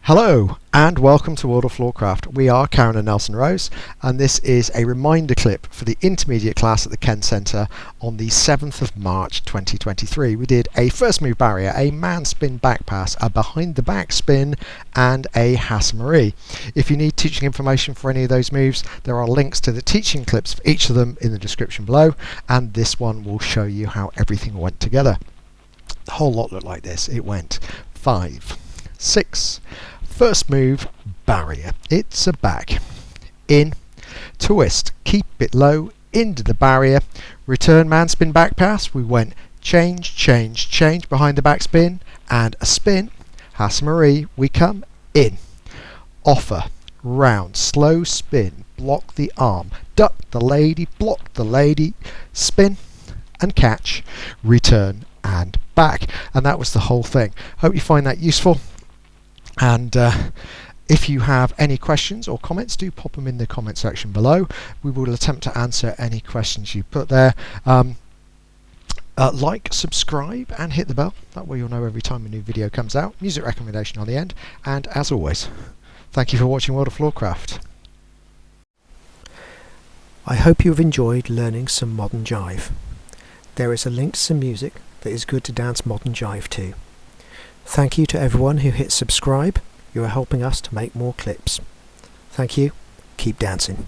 Hello and welcome to World of Floorcraft. We are Karen and Nelson Rose, and this is a reminder clip for the intermediate class at the Kenn Centre on the 7th of March 2023. We did a first move barrier, a man spin back pass, a behind the back spin and a Hasse-Marie. If you need teaching information for any of those moves, there are links to the teaching clips for each of them in the description below, and this one will show you how everything went together. The whole lot looked like this. It went 5, 6, first move, barrier, it's a back, in, twist, keep it low, into the barrier, return man spin back pass, we went change, change, change behind the back spin, and a spin, Hasse-Marie, we come in, offer, round, slow spin, block the arm, duck the lady, block the lady, spin, and catch, return, and back. And that was the whole thing. Hope you find that useful. And if you have any questions or comments, do pop them in the comment section below. We will attempt to answer any questions you put there. Like, subscribe and hit the bell. That way you'll know every time a new video comes out. Music recommendation on the end. And as always, thank you for watching World of Floorcraft. I hope you have enjoyed learning some modern jive. There is a link to some music that is good to dance modern jive to. Thank you to everyone who hit subscribe. You are helping us to make more clips. Thank you. Keep dancing.